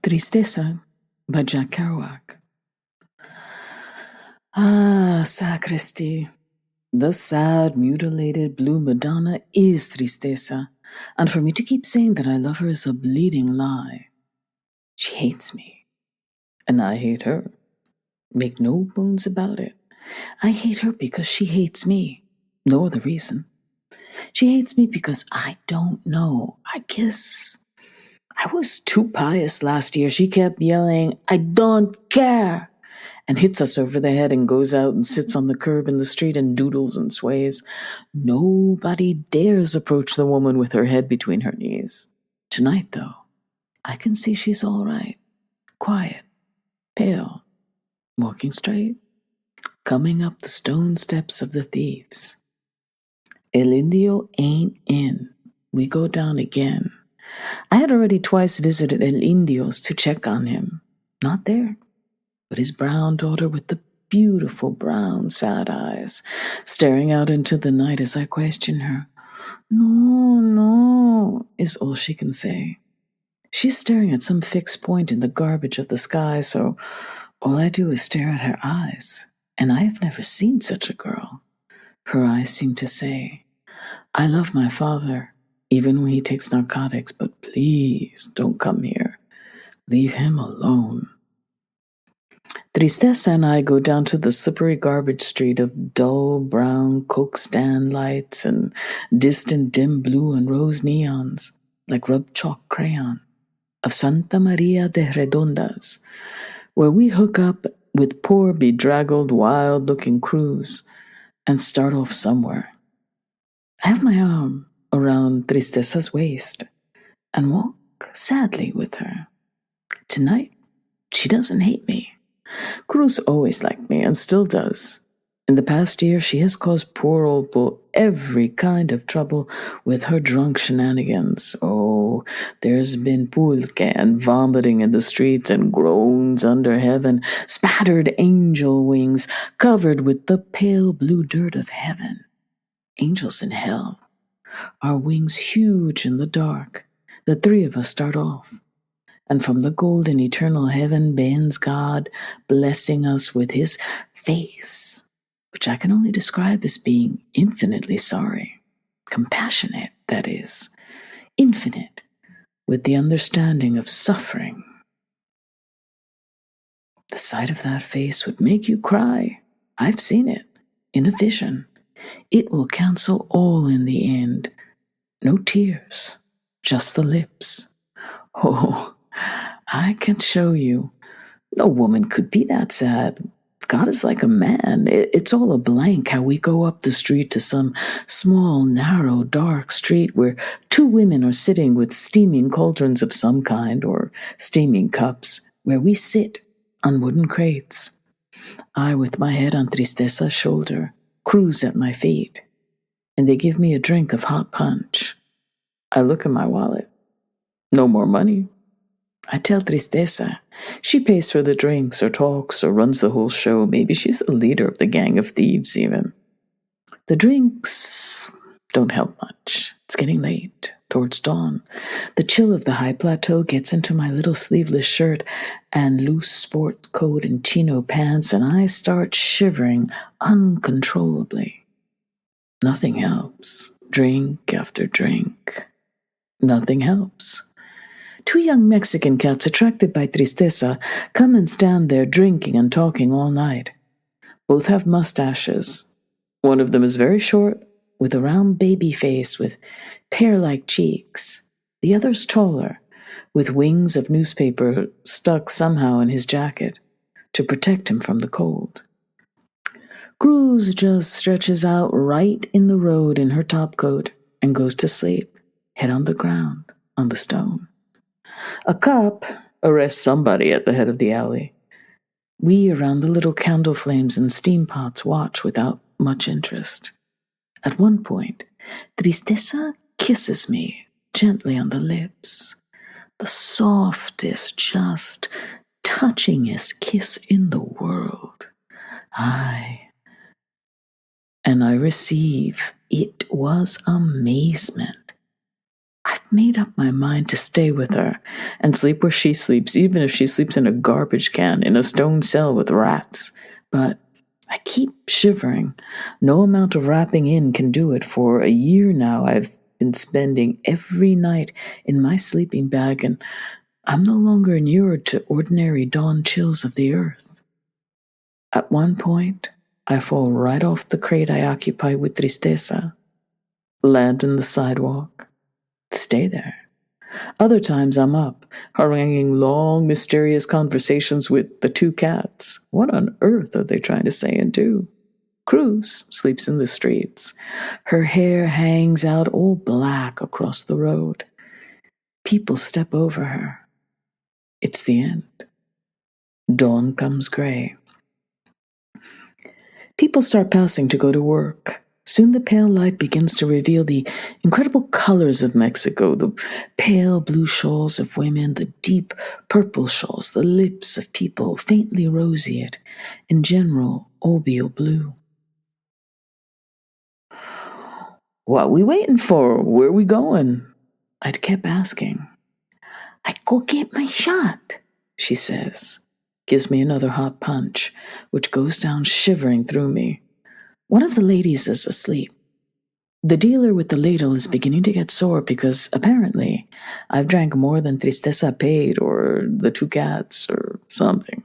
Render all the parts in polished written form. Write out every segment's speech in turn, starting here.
Tristessa by Jack Kerouac. Ah, sacristy. The sad, mutilated blue Madonna is Tristessa, and for me to keep saying that I love her is a bleeding lie. She hates me, and I hate her. Make no bones about it. I hate her because she hates me. No other reason. She hates me because I don't know. I guess I was too pious last year. She kept yelling, "I don't care," and hits us over the head and goes out and sits on the curb in the street and doodles and sways. Nobody dares approach the woman with her head between her knees. Tonight, though, I can see she's all right. Quiet, pale, walking straight, coming up the stone steps of the thieves. El Indio ain't in. We go down again. I had already twice visited El Indio's to check on him. Not there, but his brown daughter with the beautiful brown sad eyes, staring out into the night as I question her. "No, no," is all she can say. She's staring at some fixed point in the garbage of the sky, so all I do is stare at her eyes, and I have never seen such a girl. Her eyes seem to say, "I love my father, even when he takes narcotics, but please don't come here. Leave him alone." Tristessa and I go down to the slippery garbage street of dull brown Coke stand lights and distant dim blue and rose neons, like rubbed chalk crayon, of Santa Maria de Redondas, where we hook up with poor, bedraggled, wild-looking crews and start off somewhere. I have my arm around Tristessa's waist and walk sadly with her. Tonight, she doesn't hate me. Cruz always liked me and still does. In the past year, she has caused poor old Bull every kind of trouble with her drunk shenanigans. Oh, there's been pulque and vomiting in the streets and groans under heaven, spattered angel wings covered with the pale blue dirt of heaven. Angels in hell. Our wings huge in the dark. The three of us start off. And from the golden eternal heaven bends God, blessing us with his face, which I can only describe as being infinitely sorry. Compassionate, that is. Infinite, with the understanding of suffering. The sight of that face would make you cry. I've seen it, in a vision. It will cancel all in the end. No tears, just the lips. Oh, I can show you. No woman could be that sad. God is like a man. It's all a blank how we go up the street to some small, narrow, dark street where two women are sitting with steaming cauldrons of some kind or steaming cups, where we sit on wooden crates. I with my head on Tristessa's shoulder, Cruz at my feet, and they give me a drink of hot punch. I look in my wallet. No more money. I tell Tristessa. She pays for the drinks or talks or runs the whole show. Maybe she's the leader of the gang of thieves even. The drinks don't help much. It's getting late, towards dawn. The chill of the high plateau gets into my little sleeveless shirt and loose sport coat and chino pants, and I start shivering uncontrollably. Nothing helps. Drink after drink. Nothing helps. Two young Mexican cats attracted by Tristessa come and stand there drinking and talking all night. Both have mustaches. One of them is very short, with a round baby face with pear-like cheeks. The other's taller, with wings of newspaper stuck somehow in his jacket to protect him from the cold. Cruz just stretches out right in the road in her topcoat and goes to sleep, head on the ground, on the stone. A cop arrests somebody at the head of the alley. We around the little candle flames and steam pots watch without much interest. At one point, Tristessa kisses me gently on the lips. The softest, just touchingest kiss in the world. And I receive. It was amazement. I've made up my mind to stay with her and sleep where she sleeps, even if she sleeps in a garbage can in a stone cell with rats. But I keep shivering. No amount of wrapping in can do it. For a year now, I've been spending every night in my sleeping bag, and I'm no longer inured to ordinary dawn chills of the earth. At one point, I fall right off the crate I occupy with Tristessa, land in the sidewalk, stay there. Other times I'm up, haranguing long, mysterious conversations with the two cats. What on earth are they trying to say and do? Cruz sleeps in the streets. Her hair hangs out all black across the road. People step over her. It's the end. Dawn comes gray. People start passing to go to work. Soon the pale light begins to reveal the incredible colors of Mexico, the pale blue shawls of women, the deep purple shawls, the lips of people, faintly roseate, in general, obio blue. What we waiting for? Where we going? I'd kept asking. I go get my shot, she says. Gives me another hot punch, which goes down shivering through me. One of the ladies is asleep. The dealer with the ladle is beginning to get sore because, apparently, I've drank more than Tristessa paid, or the two cats, or something.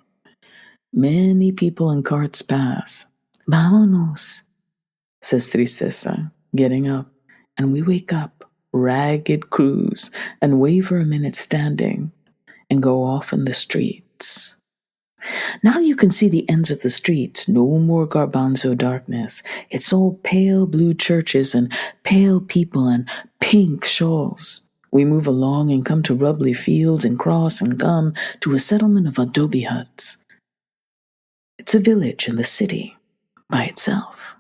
Many people in carts pass. Vámonos, says Tristessa, getting up, and we wake up, ragged Cruz, and wave her a minute standing, and go off in the streets. Now you can see the ends of the streets. No more garbanzo darkness. It's all pale blue churches and pale people and pink shawls. We move along and come to rubbly fields and cross and come to a settlement of adobe huts. It's a village in the city by itself.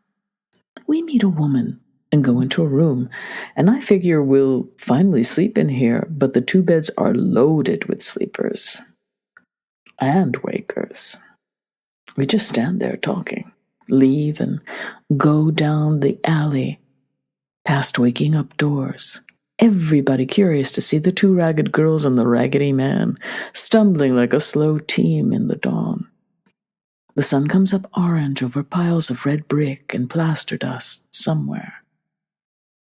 We meet a woman and go into a room, and I figure we'll finally sleep in here, but the two beds are loaded with sleepers and wakers. We just stand there talking, leave and go down the alley, past waking up doors. Everybody curious to see the two ragged girls and the raggedy man, stumbling like a slow team in the dawn. The sun comes up orange over piles of red brick and plaster dust somewhere.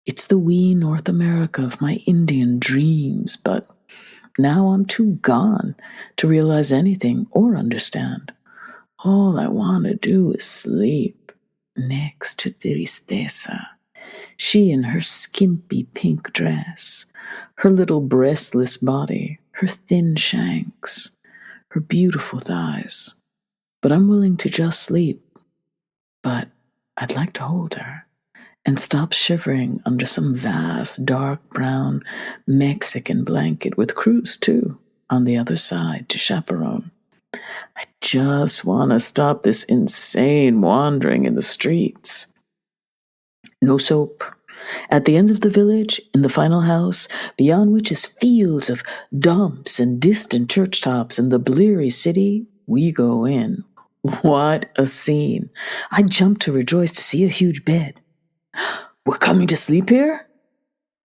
It's the wee North America of my Indian dreams, but now I'm too gone to realize anything or understand. All I want to do is sleep next to Tristessa. She in her skimpy pink dress, her little breastless body, her thin shanks, her beautiful thighs. But I'm willing to just sleep. But I'd like to hold her and stop shivering under some vast, dark brown Mexican blanket with Cruz, too, on the other side to chaperone. I just want to stop this insane wandering in the streets. No soap. At the end of the village, in the final house, beyond which is fields of dumps and distant church tops and the bleary city, we go in. What a scene. I jump to rejoice to see a huge bed. We're coming to sleep here?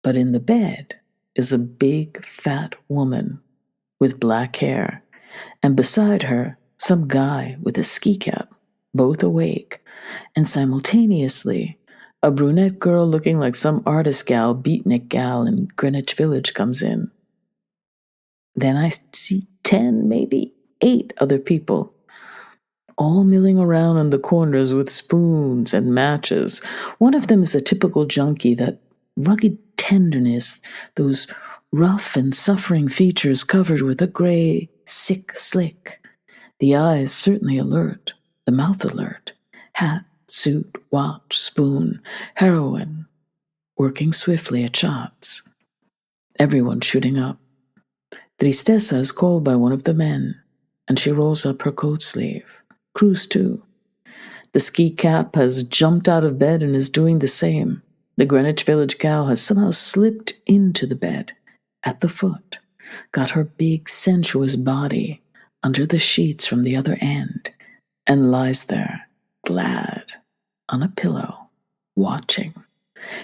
But in the bed is a big, fat woman with black hair, and beside her, some guy with a ski cap, both awake, and simultaneously, a brunette girl looking like some artist gal, beatnik gal in Greenwich Village comes in. Then I see 10, maybe 8 other people, all milling around in the corners with spoons and matches. One of them is a typical junkie, that rugged tenderness, those rough and suffering features covered with a gray, sick slick. The eyes certainly alert, the mouth alert. Hat, suit, watch, spoon, heroin, working swiftly at shots. Everyone shooting up. Tristessa is called by one of the men, and she rolls up her coat sleeve. Cruz, too. The ski cap has jumped out of bed and is doing the same. The Greenwich Village gal has somehow slipped into the bed, at the foot, got her big, sensuous body under the sheets from the other end, and lies there, glad, on a pillow, watching.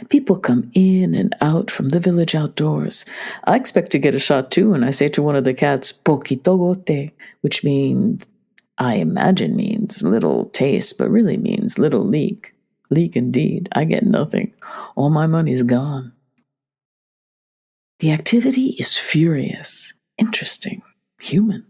People come in and out from the village outdoors. I expect to get a shot too, and I say to one of the cats, poquito gote, which means, I imagine means little taste, but really means little leak. Leak indeed. I get nothing. All my money's gone. The activity is furious, interesting, human.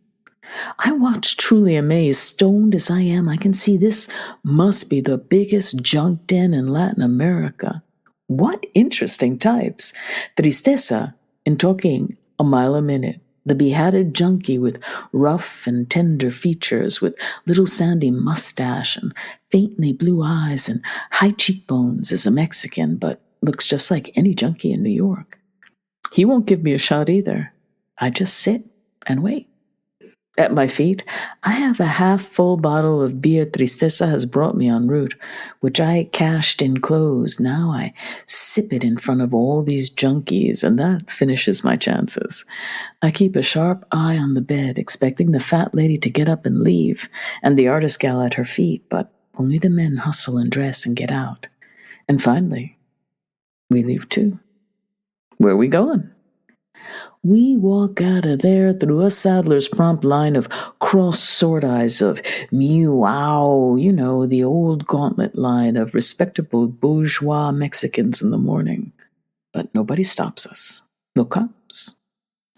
I watch truly amazed. Stoned as I am, I can see this must be the biggest junk den in Latin America. What interesting types. Tristessa, in talking a mile a minute. The behatted junkie with rough and tender features, with little sandy mustache and faintly blue eyes and high cheekbones, is a Mexican, but looks just like any junkie in New York. He won't give me a shot either. I just sit and wait. At my feet, I have a half-full bottle of beer Tristessa has brought me en route, which I cached in clothes. Now I sip it in front of all these junkies, and that finishes my chances. I keep a sharp eye on the bed, expecting the fat lady to get up and leave, and the artist gal at her feet, but only the men hustle and dress and get out. And finally, we leave too. Where are we going? We walk out of there through a saddler's prompt line of crossed sword eyes of meow, the old gauntlet line of respectable bourgeois Mexicans in the morning. But nobody stops us. No cops.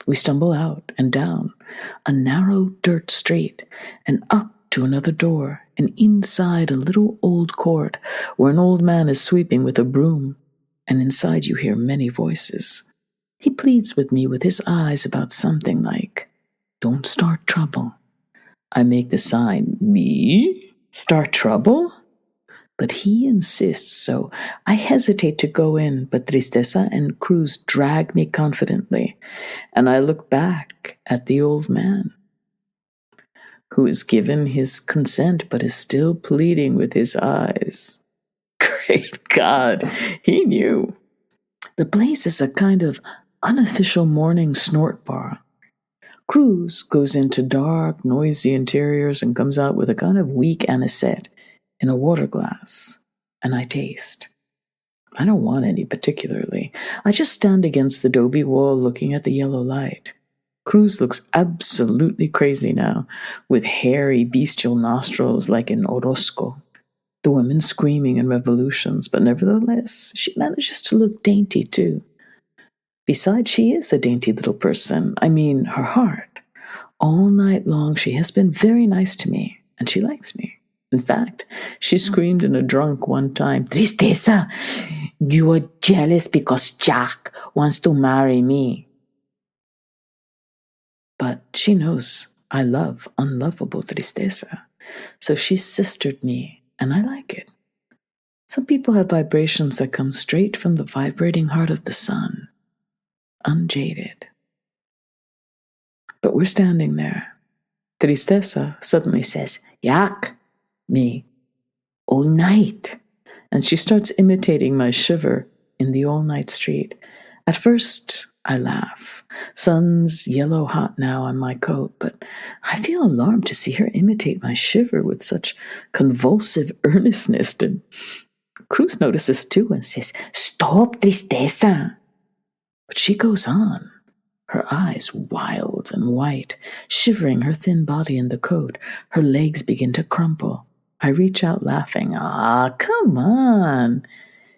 We stumble out and down a narrow dirt street and up to another door and inside a little old court where an old man is sweeping with a broom. And inside you hear many voices. He pleads with me with his eyes about something like, "Don't start trouble." I make the sign, "Me? Start trouble?" But he insists, so I hesitate to go in, but Tristessa and Cruz drag me confidently, and I look back at the old man, who has given his consent but is still pleading with his eyes. Great God, he knew. The place is a kind of unofficial morning snort bar. Cruz goes into dark, noisy interiors and comes out with a kind of weak anisette in a water glass, and I taste. I don't want any particularly. I just stand against the adobe wall looking at the yellow light. Cruz looks absolutely crazy now, with hairy, bestial nostrils like an Orozco. The women screaming in revolutions, but nevertheless, she manages to look dainty too. Besides, she is a dainty little person. I mean, her heart. All night long, she has been very nice to me, and she likes me. In fact, she screamed in a drunk one time, "Tristessa, you are jealous because Jack wants to marry me." But she knows I love unlovable Tristessa, so she sistered me, and I like it. Some people have vibrations that come straight from the vibrating heart of the sun. Unjaded. But we're standing there. Tristessa suddenly says, "Yak," me, "all night." And she starts imitating my shiver in the all-night street. At first, I laugh. Sun's yellow hot now on my coat, but I feel alarmed to see her imitate my shiver with such convulsive earnestness. And Cruz notices too and says, "Stop, Tristessa." But she goes on, her eyes wild and white, shivering her thin body in the coat. Her legs begin to crumple. I reach out laughing. "Ah, come on."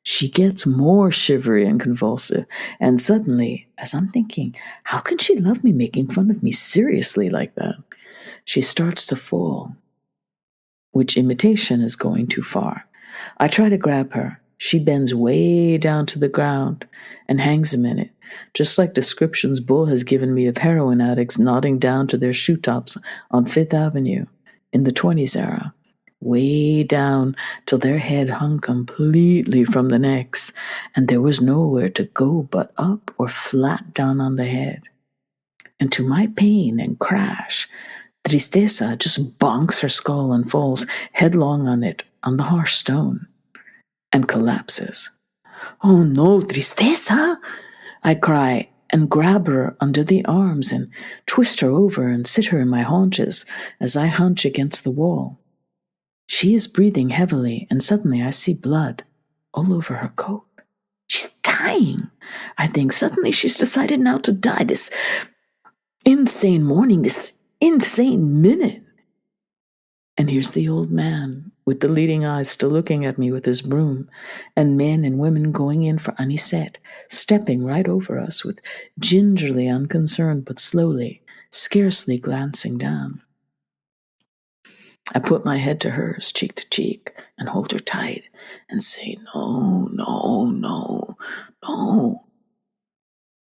She gets more shivery and convulsive, and suddenly, as I'm thinking, how can she love me making fun of me seriously like that? She starts to fall, which imitation is going too far. I try to grab her. She bends way down to the ground and hangs a minute, just like descriptions Bull has given me of heroin addicts nodding down to their shoe tops on Fifth Avenue in the 20s era, way down till their head hung completely from the necks, and there was nowhere to go but up or flat down on the head. And to my pain and crash, Tristessa just bonks her skull and falls headlong on it, on the harsh stone, and collapses. "Oh no, Tristessa!" I cry and grab her under the arms and twist her over and sit her in my haunches as I hunch against the wall. She is breathing heavily, and suddenly I see blood all over her coat. dying. I think suddenly she's decided now to die. This insane morning, this insane minute. And here's the old man with the leading eyes still looking at me with his broom, and men and women going in for anisette, stepping right over us with gingerly unconcerned but slowly, scarcely glancing down. I put my head to hers, cheek to cheek, and hold her tight and say, no, no, no, no.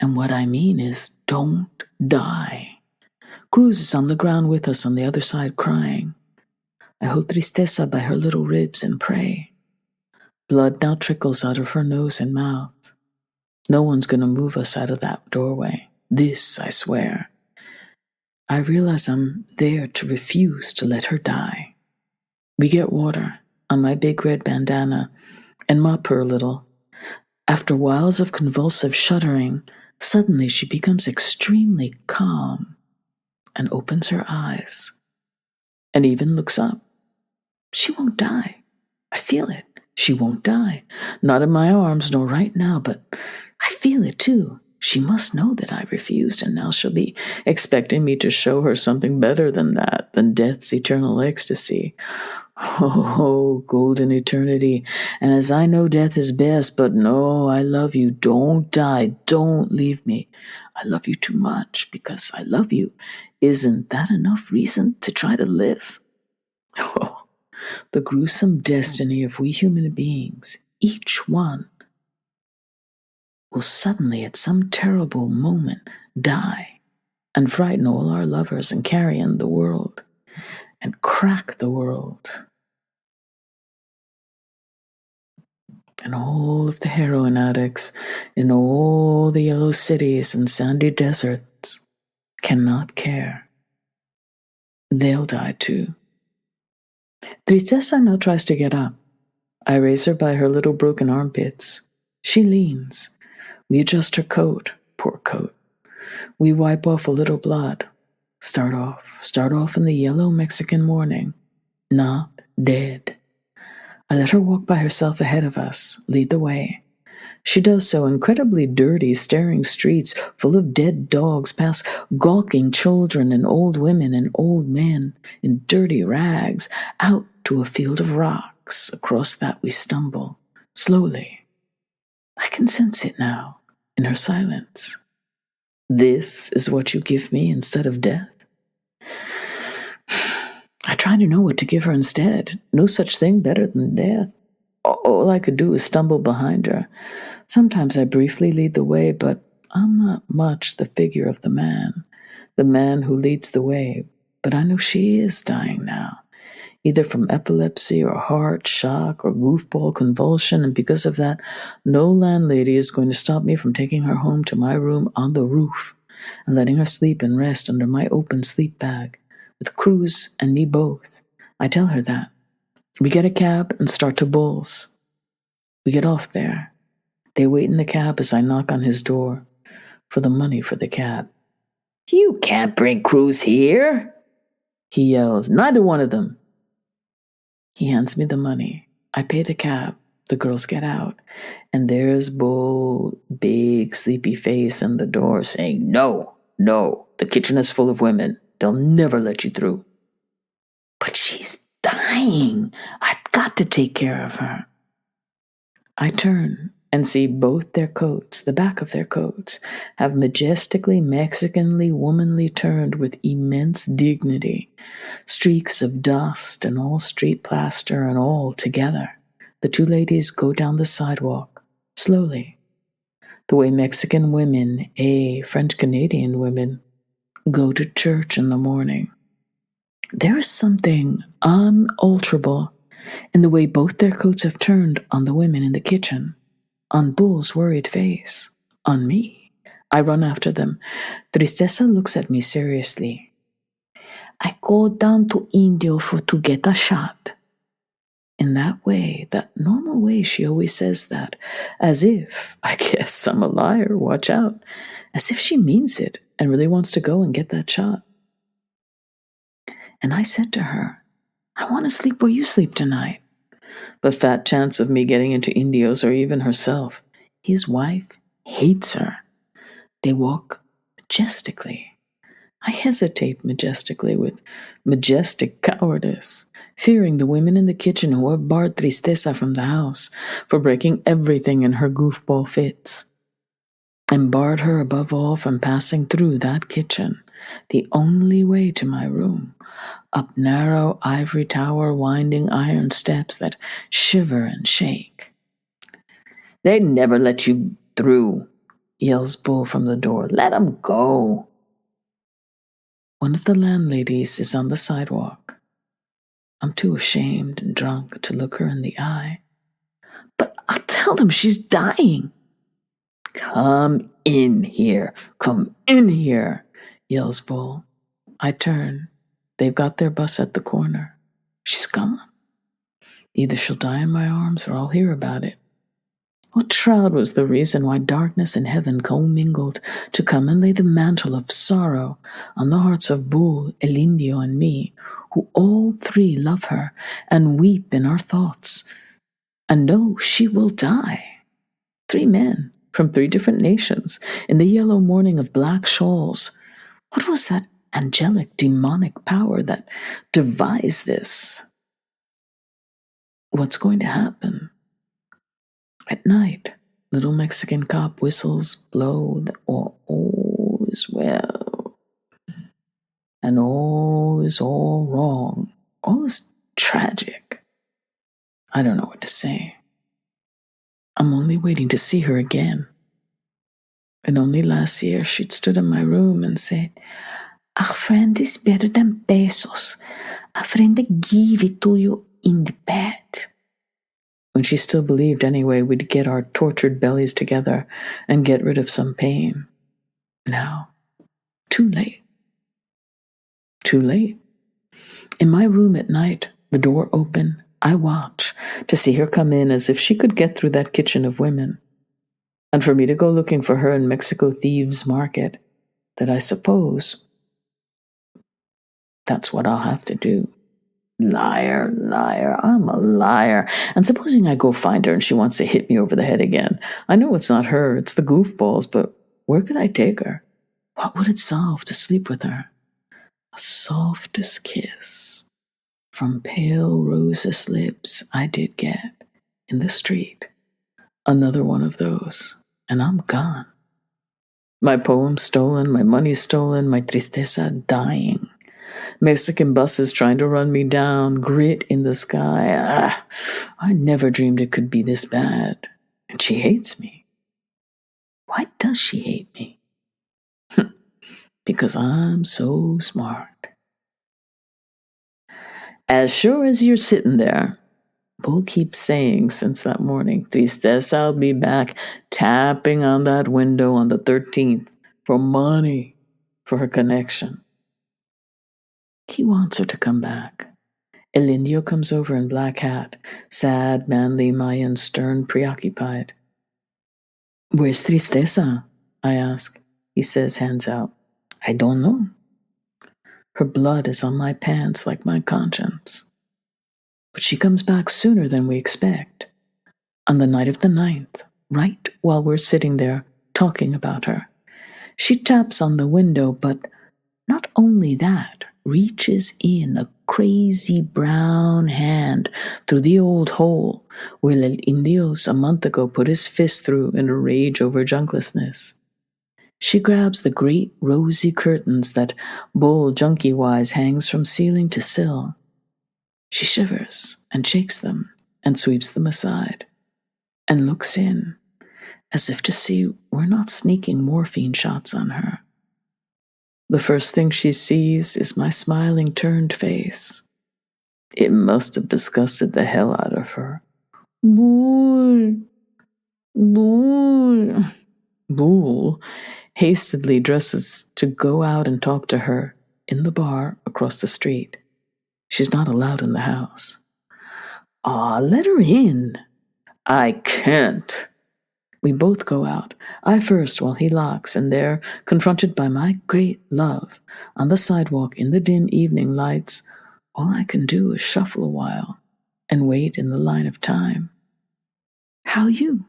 And what I mean is, don't die. Cruz is on the ground with us on the other side crying. I hold Tristessa by her little ribs and pray. Blood now trickles out of her nose and mouth. No one's going to move us out of that doorway. This, I swear. I realize I'm there to refuse to let her die. We get water on my big red bandana and mop her a little. After whiles of convulsive shuddering, suddenly she becomes extremely calm and opens her eyes and even looks up. She won't die. I feel it. She won't die. Not in my arms, nor right now, but I feel it too. She must know that I refused, and now she'll be expecting me to show her something better than that, than death's eternal ecstasy. Oh, golden eternity. And as I know death is best, but no, I love you. Don't die. Don't leave me. I love you too much because I love you. Isn't that enough reason to try to live? Oh, the gruesome destiny of we human beings, each one, will suddenly at some terrible moment die and frighten all our lovers and carrion the world and crack the world. And all of the heroin addicts in all the yellow cities and sandy deserts cannot care. They'll die too. Tristessa now tries to get up. I raise her by her little broken armpits. She leans. We adjust her coat. Poor coat. We wipe off a little blood. Start off in the yellow Mexican morning. Not dead. I let her walk by herself ahead of us, lead the way. She does so incredibly dirty, staring streets full of dead dogs, past gawking children and old women and old men in dirty rags, out to a field of rocks. Across that we stumble, slowly. I can sense it now, in her silence. This is what you give me instead of death? I try to know what to give her instead. No such thing better than death. All I could do is stumble behind her. Sometimes I briefly lead the way, but I'm not much the figure of the man who leads the way. But I know she is dying now, either from epilepsy or heart shock or goofball convulsion, and because of that, no landlady is going to stop me from taking her home to my room on the roof and letting her sleep and rest under my open sleep bag, with Cruz and me both. I tell her that. We get a cab and start to Bulls. We get off there. They wait in the cab as I knock on his door for the money for the cab. You can't bring Cruz here, he yells. Neither one of them. He hands me the money. I pay the cab. The girls get out. And there's Bull, big sleepy face in the door saying, no, the kitchen is full of women. They'll never let you through. But she's dying. I've got to take care of her. I turn and see both their coats, the back of their coats, have majestically, Mexicanly, womanly turned with immense dignity. Streaks of dust and all street plaster and all together. The two ladies go down the sidewalk, slowly, the way Mexican women, French-Canadian women, go to church in the morning. There is something unalterable in the way both their coats have turned on the women in the kitchen, on Bull's worried face, on me. I run after them. Tristessa looks at me seriously. I go down to Indio to get a shot. In that way, that normal way she always says that, as if, I guess I'm a liar, watch out, as if she means it and really wants to go and get that shot. And I said to her, I want to sleep where you sleep tonight. But fat chance of me getting into Indios or even herself. His wife hates her. They walk majestically. I hesitate majestically with majestic cowardice, fearing the women in the kitchen who have barred Tristessa from the house for breaking everything in her goofball fits, and barred her above all from passing through that kitchen, the only way to my room, up narrow ivory tower winding iron steps that shiver and shake. "They never let you through," yells Bull from the door. "Let 'em go." One of the landladies is on the sidewalk. I'm too ashamed and drunk to look her in the eye. "But I'll tell them she's dying." "Come in here. Come in here," yells Bull. I turn. They've got their bus at the corner. She's gone. Either she'll die in my arms or I'll hear about it. What shroud was the reason why darkness and heaven commingled to come and lay the mantle of sorrow on the hearts of Bull, El Indio, and me, who all three love her and weep in our thoughts, and know she will die? 3 men from 3 different nations in the yellow morning of black shawls. What was that angelic, demonic power that devised this? What's going to happen? At night, little Mexican cop whistles blow that all is well, and all is all wrong. All is tragic. I don't know what to say. I'm only waiting to see her again. And only last year she'd stood in my room and said, "A friend is better than pesos. A friend that give it to you in the bed." When she still believed anyway we'd get our tortured bellies together and get rid of some pain. Now, too late. Too late. In my room at night, the door open, I watch to see her come in as if she could get through that kitchen of women, and for me to go looking for her in Mexico Thieves Market, that I suppose that's what I'll have to do. Liar, liar, I'm a liar. And supposing I go find her and she wants to hit me over the head again. I know it's not her, it's the goofballs, but where could I take her? What would it solve to sleep with her? A softest kiss from pale roses lips I did get in the street. Another one of those, and I'm gone. My poem stolen, my money stolen, my tristeza dying. Mexican buses trying to run me down, grit in the sky. I never dreamed it could be this bad. And she hates me. Why does she hate me? Because I'm so smart. "As sure as you're sitting there," Bull keeps saying since that morning, "Tristessa, I'll be back tapping on that window on the 13th for money for her connection." He wants her to come back. El Indio comes over in black hat, sad, manly, Mayan, stern, preoccupied. "Where's Tristessa?" I ask. He says, hands out. "I don't know. Her blood is on my pants like my conscience. But she comes back sooner than we expect. On the night of the 9th, right while we're sitting there talking about her. She taps on the window, but not only that, reaches in a crazy brown hand through the old hole where El Indios a month ago put his fist through in a rage over junklessness. She grabs the great rosy curtains that Bull junkie-wise hangs from ceiling to sill. She shivers and shakes them and sweeps them aside and looks in as if to see we're not sneaking morphine shots on her. The first thing she sees is my smiling turned face. It must have disgusted the hell out of her. "Bull, Bull." Bull hastily dresses to go out and talk to her in the bar across the street. She's not allowed in the house. Let her in." "I can't." We both go out, I first while he locks, and there, confronted by my great love, on the sidewalk in the dim evening lights, all I can do is shuffle a while and wait in the line of time. "How you?"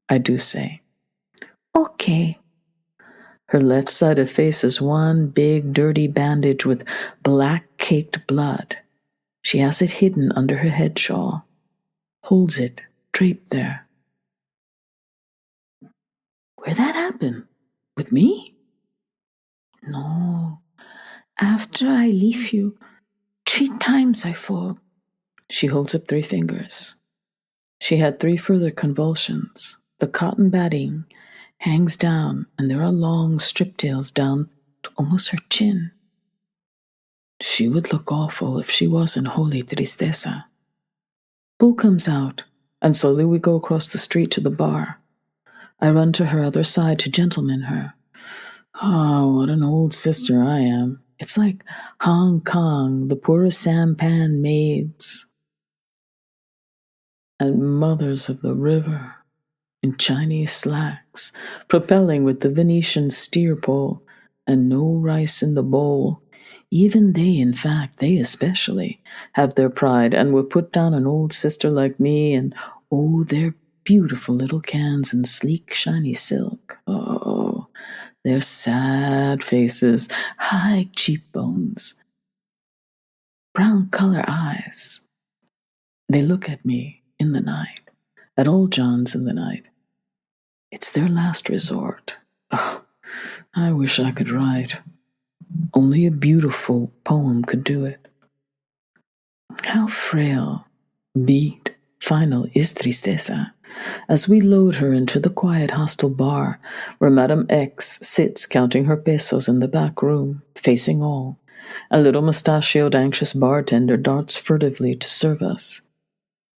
I do say, okay. Her left-sided face is one big dirty bandage with black caked blood. She has it hidden under her head shawl, holds it draped there. Where'd that happen? With me? No. After I leave you, 3 times I fall. She holds up 3 fingers. She had 3 further convulsions. The cotton batting hangs down, and there are long strip tails down to almost her chin. She would look awful if she wasn't wholly Tristessa. Bull comes out, and slowly we go across the street to the bar. I run to her other side to gentleman her. Oh, what an old sister I am. It's like Hong Kong, the poorest sampan maids and mothers of the river in Chinese slacks, propelling with the Venetian steer pole, and no rice in the bowl. Even they, in fact, they especially, have their pride and will put down an old sister like me and, oh, their beautiful little cans in sleek, shiny silk. Oh, their sad faces, high cheekbones, brown color eyes. They look at me in the night, at old John's in the night. It's their last resort. Oh, I wish I could write. Only a beautiful poem could do it. How frail, beat, final is Tristessa as we load her into the quiet hostel bar where Madame X sits counting her pesos in the back room, facing all. A little mustachioed, anxious bartender darts furtively to serve us,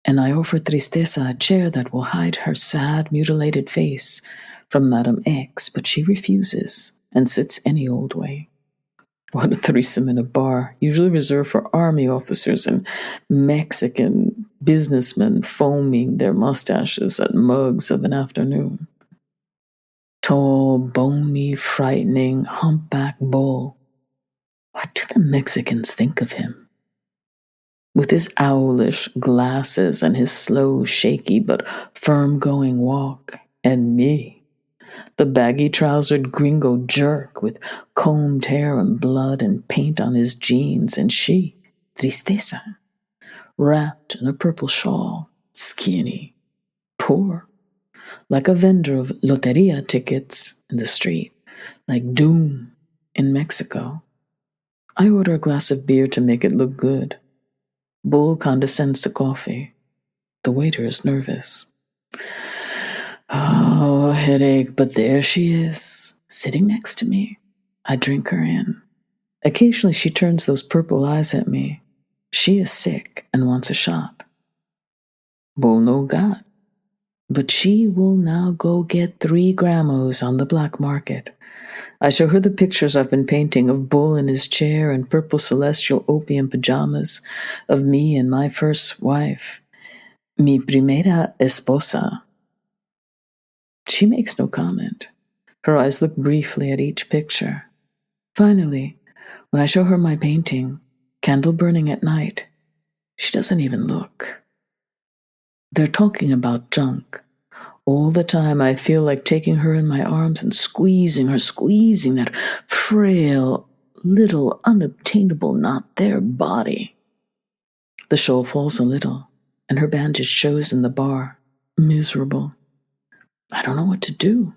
and I offer Tristessa a chair that will hide her sad, mutilated face from Madame X, but she refuses and sits any old way. What a threesome in a bar, usually reserved for army officers and Mexican businessmen foaming their mustaches at mugs of an afternoon. Tall, bony, frightening, humpback bull. What do the Mexicans think of him? With his owlish glasses and his slow, shaky but firm-going walk, and me, the baggy-trousered gringo jerk with combed hair and blood and paint on his jeans, and she, Tristessa, wrapped in a purple shawl, skinny, poor, like a vendor of loteria tickets in the street, like doom in Mexico. I order a glass of beer to make it look good. Bull condescends to coffee. The waiter is nervous. Oh, headache, but there she is, sitting next to me. I drink her in. Occasionally she turns those purple eyes at me. She is sick and wants a shot. Bull no got. But she will now go get 3 gramos on the black market. I show her the pictures I've been painting of Bull in his chair and purple celestial opium pajamas, of me and my first wife, mi primera esposa. She makes no comment. Her eyes look briefly at each picture. Finally, when I show her my painting, candle burning at night, she doesn't even look. They're talking about junk. All the time I feel like taking her in my arms and squeezing her, squeezing that frail, little, unobtainable, not there body. The shawl falls a little, and her bandage shows in the bar, miserable. I don't know what to do.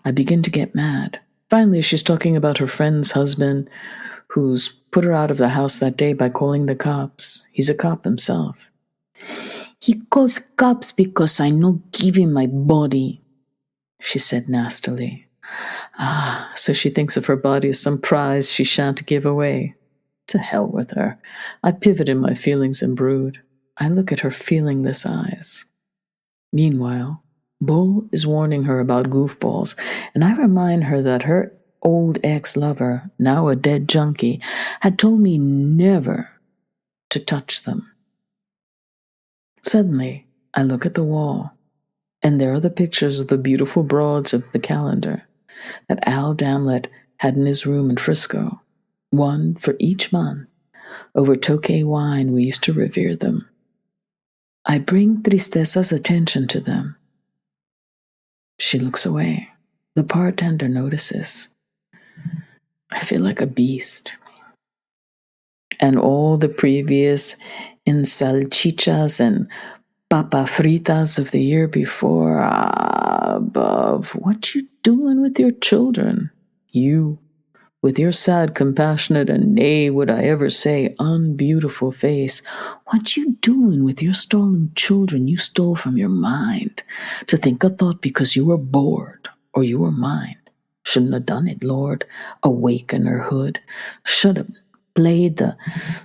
I begin to get mad. Finally, she's talking about her friend's husband, who's put her out of the house that day by calling the cops. He's a cop himself. He calls cops because I no give him my body, she said nastily. Ah, so she thinks of her body as some prize she shan't give away. To hell with her. I pivot in my feelings and brood. I look at her feelingless eyes. Meanwhile, Bull is warning her about goofballs, and I remind her that her old ex-lover, now a dead junkie, had told me never to touch them. Suddenly, I look at the wall, and there are the pictures of the beautiful broads of the calendar that Al Damlet had in his room in Frisco, one for each month. Over Tokay wine we used to revere them. I bring Tristessa's attention to them. She looks away. The bartender notices. I feel like a beast. And all the previous ensalchichas and papa fritas of the year before, above. What you doing with your children? You, with your sad, compassionate, and nay, would I ever say, unbeautiful face, what you doing with your stolen children you stole from your mind to think a thought because you were bored or you were mine? Shouldn't have done it, Lord. Awakenerhood. Should have played the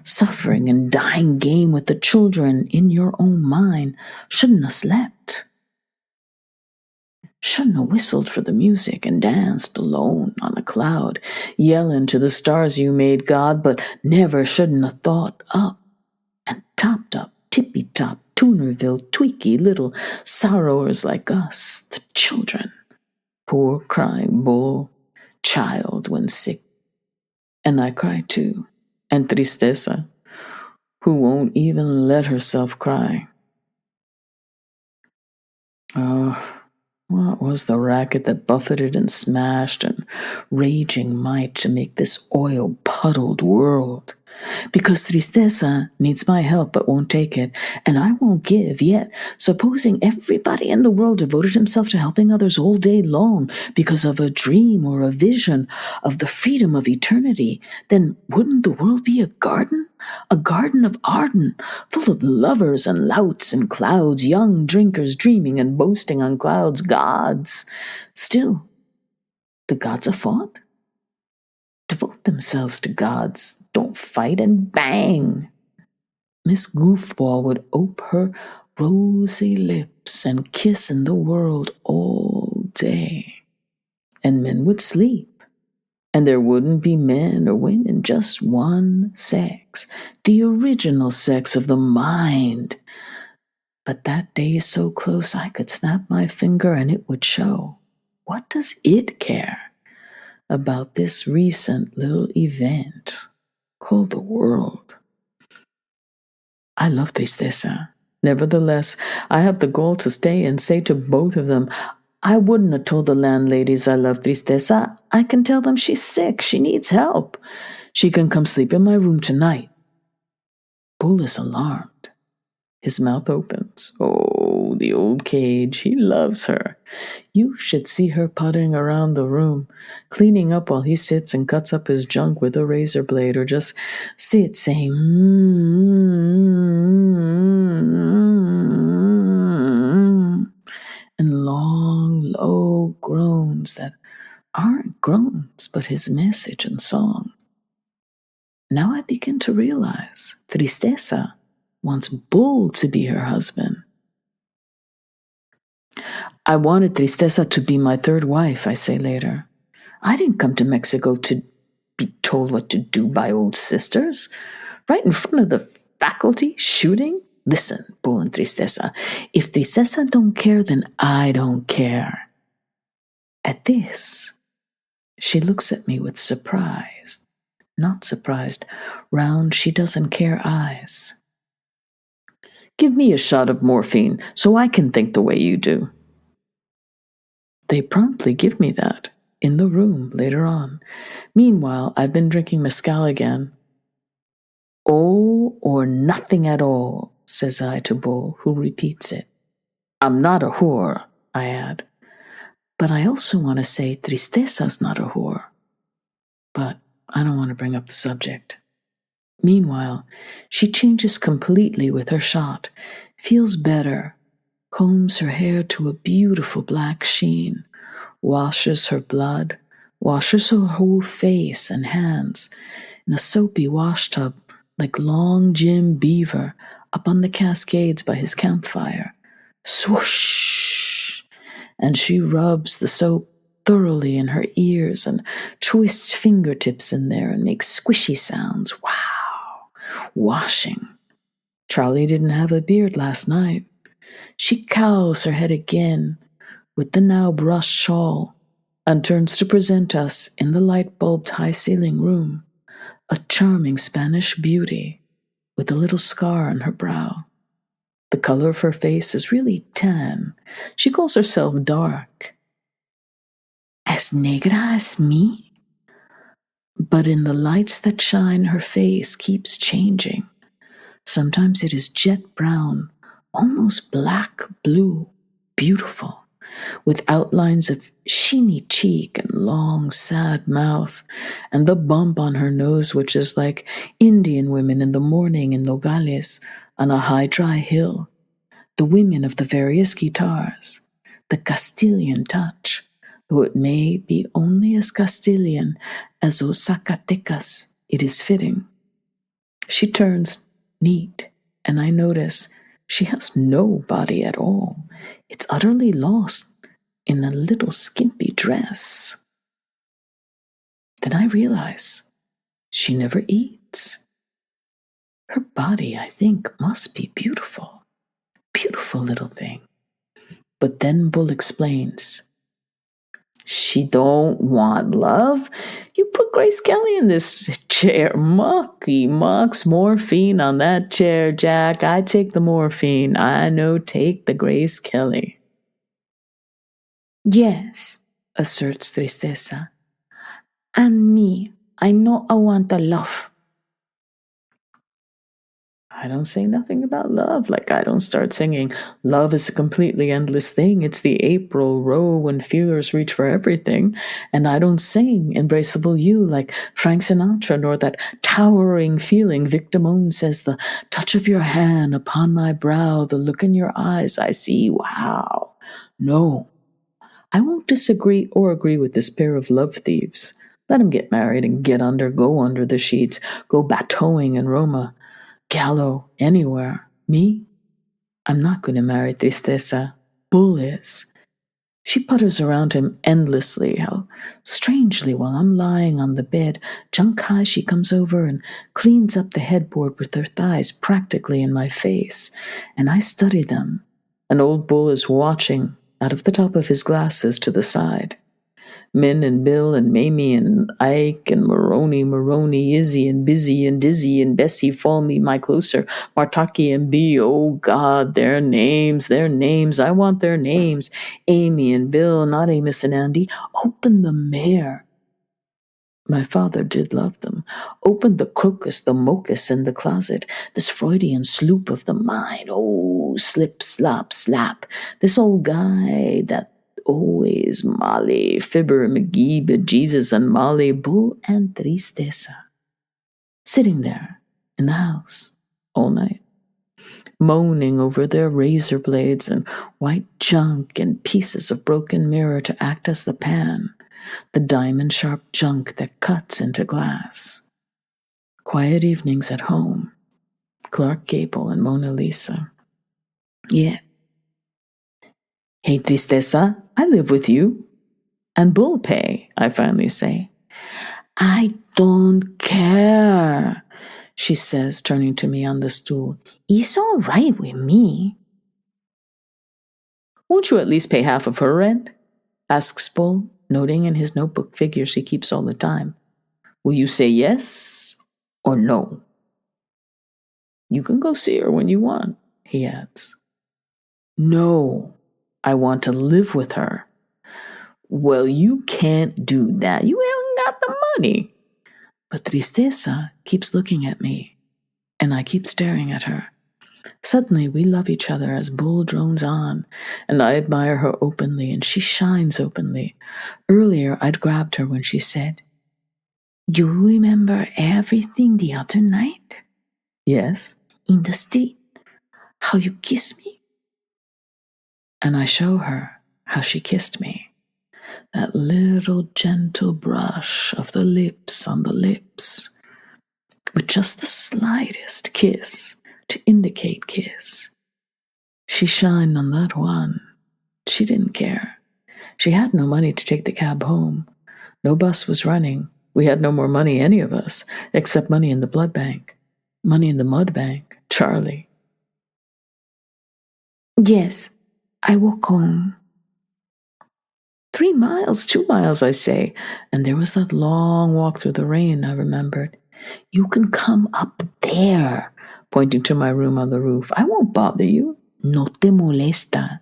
suffering and dying game with the children in your own mind. Shouldn't have slept. Shouldn't have whistled for the music and danced alone on a cloud, yelling to the stars you made, God, but never shouldn't have thought up and topped up, tippy top, Tunerville, tweaky little sorrowers like us, the children. Poor crying bull, child when sick. And I cry too. And Tristessa, who won't even let herself cry. Oh, what was the racket that buffeted and smashed and raging might to make this oil-puddled world? Because Tristessa needs my help but won't take it, and I won't give yet. Supposing everybody in the world devoted himself to helping others all day long because of a dream or a vision of the freedom of eternity, then wouldn't the world be a garden? A garden of Arden, full of lovers and louts and clouds, young drinkers dreaming and boasting on clouds, gods. Still, the gods are fought. Devote themselves to gods. Don't fight, and bang! Miss Goofball would ope her rosy lips and kiss in the world all day. And men would sleep. And there wouldn't be men or women, just one sex, the original sex of the mind. But that day is so close I could snap my finger and it would show. What does it care about this recent little event called the world? I love Tristessa. Nevertheless, I have the gall to stay and say to both of them, I wouldn't have told the landladies I love Tristessa. I can tell them she's sick. She needs help. She can come sleep in my room tonight. Bull is alarmed. His mouth opens. Oh, the old cage. He loves her. You should see her puttering around the room, cleaning up while he sits and cuts up his junk with a razor blade, or just sit saying, and long, low groans that aren't groans, but his message and song. Now I begin to realize Tristessa wants Bull to be her husband. I wanted Tristessa to be my third wife, I say later. I didn't come to Mexico to be told what to do by old sisters. Right in front of the faculty, shooting? Listen, Bull and Tristessa, if Tristessa don't care, then I don't care. At this, she looks at me with surprise. Not surprised, round she doesn't care eyes. Give me a shot of morphine so I can think the way you do. They promptly give me that in the room later on. Meanwhile, I've been drinking mezcal again. Oh, or nothing at all, says I to Bull, who repeats it. I'm not a whore, I add. But I also want to say Tristessa's not a whore. But I don't want to bring up the subject. Meanwhile, she changes completely with her shot, feels better, combs her hair to a beautiful black sheen, washes her blood, washes her whole face and hands in a soapy washtub like Long Jim Beaver up on the Cascades by his campfire. Swoosh! And she rubs the soap thoroughly in her ears and twists fingertips in there and makes squishy sounds. Wow! Washing. Charlie didn't have a beard last night. She cowls her head again with the now brushed shawl and turns to present us in the light-bulbed high-ceiling room, a charming Spanish beauty with a little scar on her brow. The color of her face is really tan. She calls herself dark, As negra as me? But in the lights that shine, her face keeps changing. Sometimes it is jet brown, almost black blue, beautiful, with outlines of sheeny cheek and long, sad mouth, and the bump on her nose, which is like Indian women in the morning in Nogales on a high, dry hill. The women of the various guitars, the Castilian touch, though it may be only as Castilian as O Zacatecas, it is fitting. She turns neat, and I notice she has no body at all. It's utterly lost in a little skimpy dress. Then I realize she never eats. Her body, I think, must be beautiful. Beautiful little thing. But then Bull explains, she don't want love. You put Grace Kelly in this chair. Mucks morphine on that chair, Jack. I take the morphine. I know take the Grace Kelly. Yes, asserts Tristessa. And me, I know I want a love. I don't say nothing about love, like I don't start singing. Love is a completely endless thing. It's the April row when feelers reach for everything. And I don't sing Embraceable You like Frank Sinatra, nor that towering feeling Victor Moan says, the touch of your hand upon my brow, the look in your eyes, I see, wow. No, I won't disagree or agree with this pair of love thieves. Let them get married and go under the sheets, go bateauing in Roma. Gallo anywhere. Me? I'm not going to marry Tristessa. Bull is. She putters around him endlessly. How strangely, while I'm lying on the bed, junk high, she comes over and cleans up the headboard with her thighs practically in my face, and I study them. And old Bull is watching out of the top of his glasses to the side. Min and Bill and Mamie and Ike and Maroney, Izzy and Busy and Dizzy and Bessie fall me my closer, Martaki and B, oh God, their names, I want their names. Amy and Bill, not Amos and Andy, open the mare. My father did love them. Opened the crocus, the mocus in the closet, this Freudian sloop of the mind. Oh, slip, slop, slap. This old guy that always Molly, Fibber, McGee, Jesus and Molly, Bull and Tristessa. Sitting there in the house all night, moaning over their razor blades and white junk and pieces of broken mirror to act as the pan. The diamond-sharp junk that cuts into glass. Quiet evenings at home. Clark Gable and Mona Lisa. Yeah. Hey, Tristessa, I live with you. And Bull pay, I finally say. I don't care, she says, turning to me on the stool. It's all right with me. Won't you at least pay half of her rent? Asks Bull, noting in his notebook figures he keeps all the time. Will you say yes or no? You can go see her when you want, he adds. No, I want to live with her. Well, you can't do that. You haven't got the money. But Tristessa keeps looking at me, and I keep staring at her. Suddenly, we love each other as Bull drones on, and I admire her openly, and she shines openly. Earlier, I'd grabbed her when she said, You remember everything the other night? Yes. In the street, how you kissed me? And I show her how she kissed me. That little gentle brush of the lips on the lips, with just the slightest kiss to indicate kiss. She shined on that one. She didn't care. She had no money to take the cab home. No bus was running. We had no more money, any of us, except money in the blood bank. Money in the mud bank. Charlie. Yes, I walk home. 3 miles, 2 miles, I say. And there was that long walk through the rain, I remembered. You can come up there, pointing to my room on the roof. I won't bother you. No te molesta.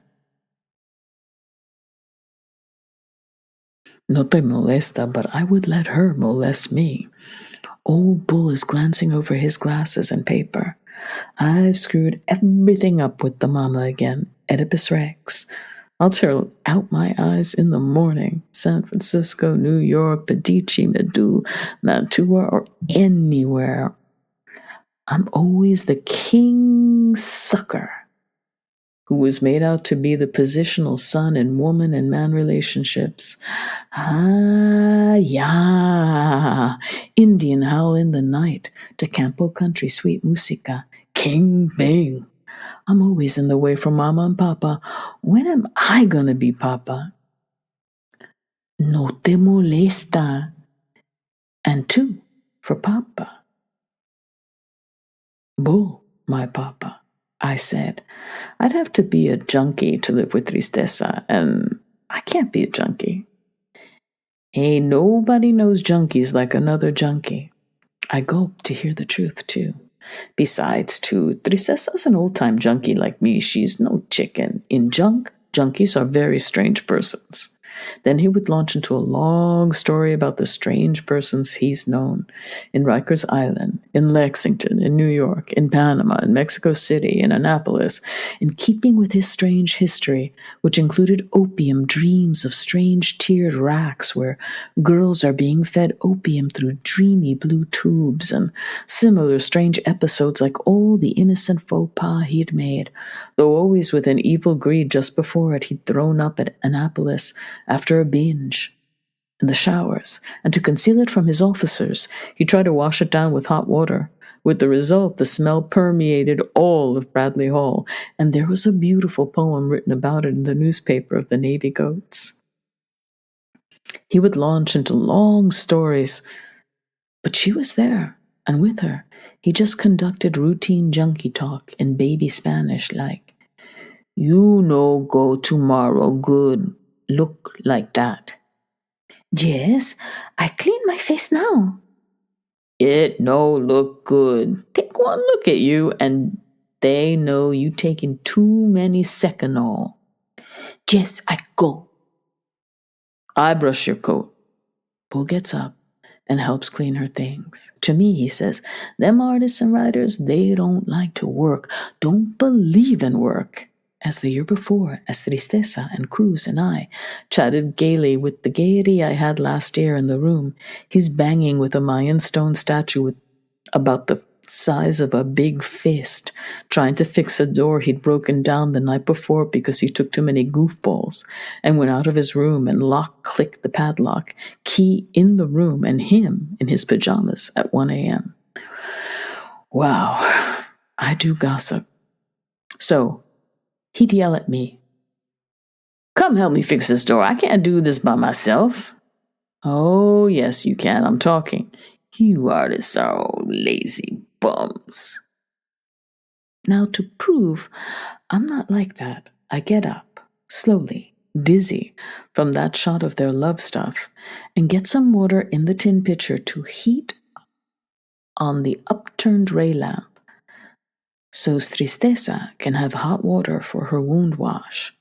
No te molesta, but I would let her molest me. Old Bull is glancing over his glasses and paper. I've screwed everything up with the mama again. Oedipus Rex. I'll tear out my eyes in the morning. San Francisco, New York, Medici, Medu, Mantua, or anywhere. I'm always the king sucker who was made out to be the positional son in woman and man relationships. Ah, yeah. Indian howl in the night, to campo country sweet musica. King Bing. I'm always in the way for mama and papa. When am I gonna be papa? No te molesta. And two for papa. Bull, my papa, I said. I'd have to be a junkie to live with Tristessa, and I can't be a junkie. Ain't nobody knows junkies like another junkie. I gulped to hear the truth, too. Besides, too, Tristessa's an old-time junkie like me. She's no chicken. In junk, junkies are very strange persons. Then he would launch into a long story about the strange persons he's known in Rikers Island, in Lexington, in New York, in Panama, in Mexico City, in Annapolis, in keeping with his strange history, which included opium dreams of strange tiered racks where girls are being fed opium through dreamy blue tubes, and similar strange episodes like all the innocent faux pas he'd made, though always with an evil greed just before it he'd thrown up at Annapolis after a binge in the showers, and to conceal it from his officers, he tried to wash it down with hot water. With the result, the smell permeated all of Bradley Hall, and there was a beautiful poem written about it in the newspaper of the Navy Goats. He would launch into long stories, but she was there, and with her, he just conducted routine junkie talk in baby Spanish like, "You no go tomorrow good, look like that." "Yes, I clean my face now." "It no look good. Take one look at you, and they know you taking too many Secanol." "Yes, I go." "I brush your coat." Bull gets up and helps clean her things. To me, he says, them artists and writers, they don't like to work, don't believe in work. As the year before, as Tristessa and Cruz and I chatted gaily with the gaiety I had last year in the room, he's banging with a Mayan stone statue with about the size of a big fist, trying to fix a door he'd broken down the night before because he took too many goofballs, and went out of his room and lock-clicked the padlock, key in the room, and him in his pajamas at 1 a.m. Wow, I do gossip. So, he'd yell at me, "Come help me fix this door. I can't do this by myself." "Oh, yes, you can. I'm talking. You artists are all lazy bums." Now, to prove I'm not like that, I get up, slowly, dizzy, from that shot of their love stuff, and get some water in the tin pitcher to heat on the upturned ray lamp, so Tristessa can have hot water for her wound wash.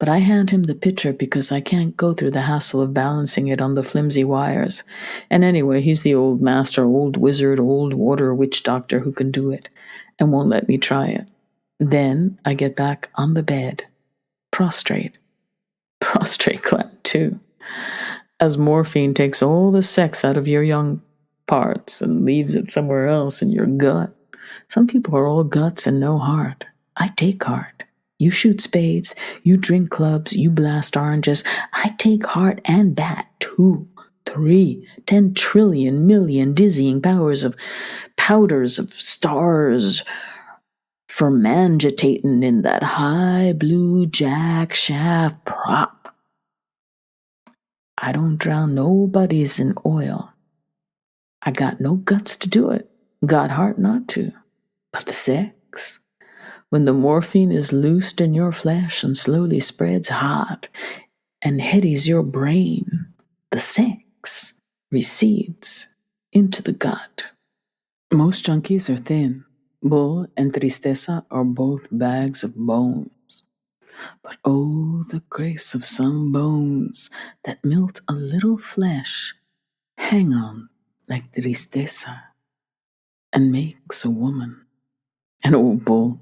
But I hand him the pitcher because I can't go through the hassle of balancing it on the flimsy wires. And anyway, he's the old master, old wizard, old water witch doctor who can do it, and won't let me try it. Then I get back on the bed, prostrate glad too, as morphine takes all the sex out of your young parts and leaves it somewhere else in your gut. Some people are all guts and no heart. I take heart. You shoot spades, you drink clubs, you blast oranges. I take heart and bat, 2, 3, 10 trillion million dizzying powders of stars fermangitating in that high blue jack shaft prop. I don't drown nobodies in oil. I got no guts to do it, got heart not to. But the sex, when the morphine is loosed in your flesh and slowly spreads hot and headies your brain, the sex recedes into the gut. Most junkies are thin. Bull and Tristessa are both bags of bones. But oh, the grace of some bones that melt a little flesh, hang on like Tristessa, and makes a woman. And old Bull,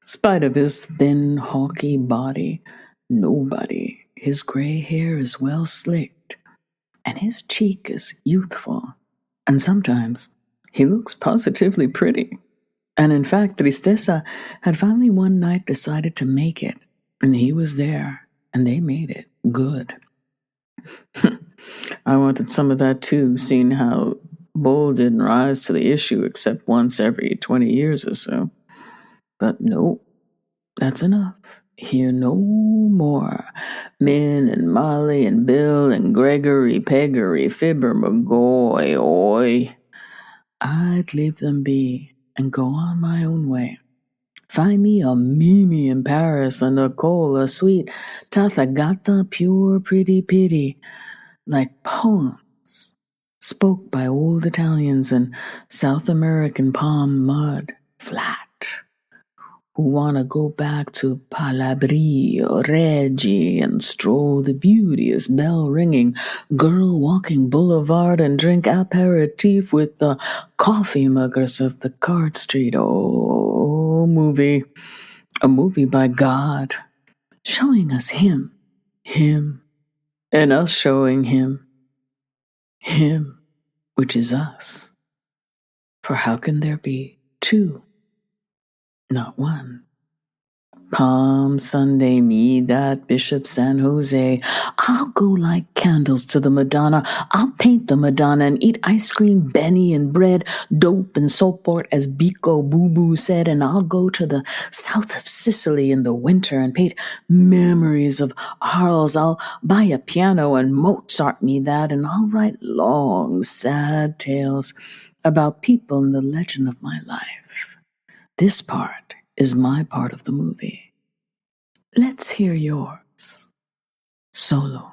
spite of his thin, hawky body, nobody, his gray hair is well slicked, and his cheek is youthful, and sometimes he looks positively pretty. And in fact, Tristessa had finally one night decided to make it, and he was there, and they made it good. I wanted some of that too, seeing how Bull didn't rise to the issue except once every 20 years or so. But no, that's enough. Hear no more. Min and Molly and Bill and Gregory, Peggery, Fibber, McGoy, oi. I'd leave them be and go on my own way. Find me a Mimi in Paris, a Nicole, a sweet Tathagata, pure pretty pity, like poems spoke by old Italians in South American palm mud, flat, who want to go back to Palabrio, Reggie, and stroll the beauteous bell-ringing, girl-walking boulevard and drink aperitif with the coffee muggers of the card street. Oh, movie. A movie by God, showing us Him, and us showing Him, which is us. For how can there be two, not one? Palm Sunday, me, that Bishop San Jose. I'll go like candles to the Madonna. I'll paint the Madonna and eat ice cream, Benny and bread, dope and soapboard, as Biko Boo Boo said. And I'll go to the south of Sicily in the winter and paint memories of Arles. I'll buy a piano and Mozart me that, and I'll write long, sad tales about people in the legend of my life. This part is my part of the movie. Let's hear yours. Solo.